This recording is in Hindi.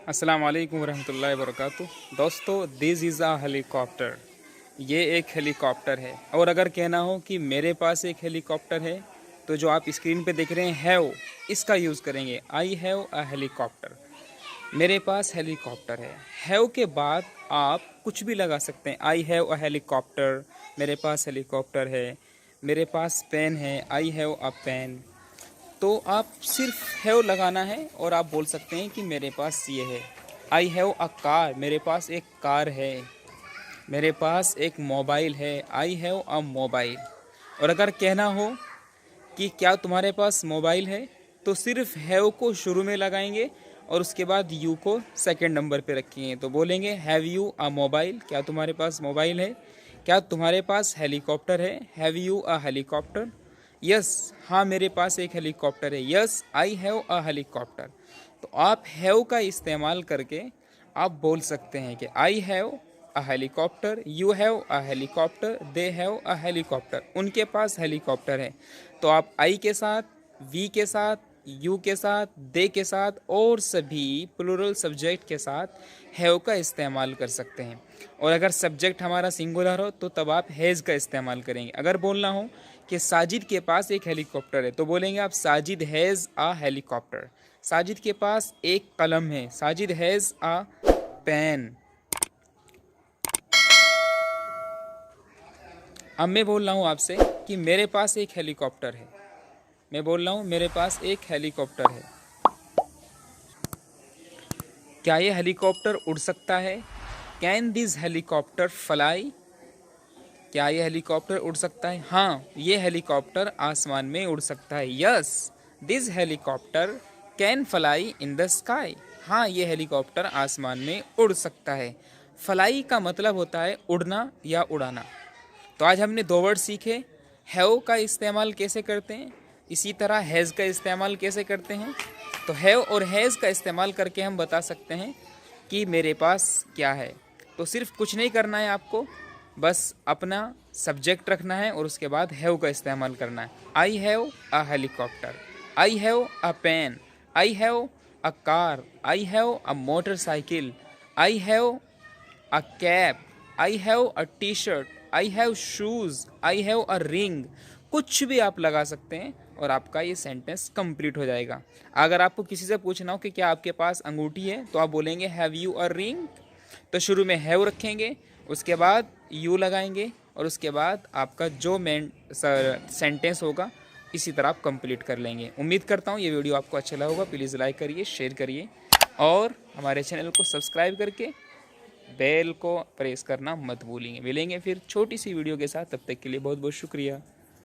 अस्सलाम वालेकुम वरहमतुल्लाहि वबरकातुह। दोस्तों, दिस इज़ अ हेलीकॉप्टर। ये एक हेलीकॉप्टर है। और अगर कहना हो कि मेरे पास एक हेलीकॉप्टर है, तो जो आप स्क्रीन पे देख रहे हैं हैव, इसका यूज़ करेंगे। आई हैव अ हेलीकॉप्टर। मेरे पास हेलीकॉप्टर है। हैव के बाद आप कुछ भी लगा सकते हैं। आई हैव अ हेलीकॉप्टर, मेरे पास हेलीकॉप्टर है। मेरे पास पेन है, आई हैव अ पेन। तो आप सिर्फ हैव लगाना है और आप बोल सकते हैं कि मेरे पास ये है। आई हैव अ कार, मेरे पास एक कार है। मेरे पास एक मोबाइल है, आई हैव अ मोबाइल। और अगर कहना हो कि क्या तुम्हारे पास मोबाइल है, तो सिर्फ हैव को शुरू में लगाएंगे और उसके बाद यू को सेकंड नंबर पे रखेंगे। तो बोलेंगे हैव यू अ मोबाइल, क्या तुम्हारे पास मोबाइल है। क्या तुम्हारे पास हेलीकॉप्टर है, have you a helicopter. Yes, हाँ मेरे पास एक हेलीकॉप्टर है। Yes, I have a helicopter. तो आप हैव का इस्तेमाल करके आप बोल सकते हैं कि आई have a helicopter, you have a helicopter, they have a helicopter, उनके पास हेलीकॉप्टर है। तो आप आई के साथ, वी के साथ, यू के साथ, दे के साथ और सभी प्लूरल सब्जेक्ट के साथ हैव का इस्तेमाल कर सकते हैं। और अगर सब्जेक्ट हमारा सिंगुलर हो तो तब आप हैज़ का इस्तेमाल करेंगे। अगर बोलना हो कि साजिद के पास एक हेलीकॉप्टर है, तो बोलेंगे आप Sajid has a helicopter. Sajid के पास एक कलम है, साजिद हैज़ आ पेन। अब मैं बोल रहा हूँ आपसे कि मेरे पास एक हेलीकॉप्टर है। मैं बोल रहा हूँ मेरे पास एक हेलीकॉप्टर है। क्या ये हेलीकॉप्टर उड़ सकता है? Can this helicopter fly? क्या ये हेलीकॉप्टर उड़ सकता है? हाँ, ये हेलीकॉप्टर आसमान में उड़ सकता है। Yes, this helicopter can fly in the sky. हाँ, ये हेलीकॉप्टर आसमान में उड़ सकता है। फ्लाई का मतलब होता है उड़ना या उड़ाना। तो आज हमने दो वर्ड सीखे। हैव का इस्तेमाल कैसे करते हैं, इसी तरह हैज़ का इस्तेमाल कैसे करते हैं। तो हैव और हैज़ का इस्तेमाल करके हम बता सकते हैं कि मेरे पास क्या है। तो सिर्फ कुछ नहीं करना है आपको, बस अपना सब्जेक्ट रखना है और उसके बाद हैव का इस्तेमाल करना है। I have a helicopter, I have a pen, I have a car, I have a motorcycle, I have a cap, I have a T shirt, I have shoes, I have a ring. कुछ भी आप लगा सकते हैं और आपका ये सेंटेंस कंप्लीट हो जाएगा। अगर आपको किसी से पूछना हो कि क्या आपके पास अंगूठी है, तो आप बोलेंगे हैव यू अ रिंग। तो शुरू में हैव रखेंगे, उसके बाद यू लगाएंगे और उसके बाद आपका जो मेन सेंटेंस होगा इसी तरह आप कंप्लीट कर लेंगे। उम्मीद करता हूँ ये वीडियो आपको अच्छा लगा होगा। प्लीज़ लाइक करिए, शेयर करिए और हमारे चैनल को सब्सक्राइब करके बेल को प्रेस करना मत भूलिए। मिलेंगे फिर छोटी सी वीडियो के साथ, तब तक के लिए बहुत बहुत शुक्रिया।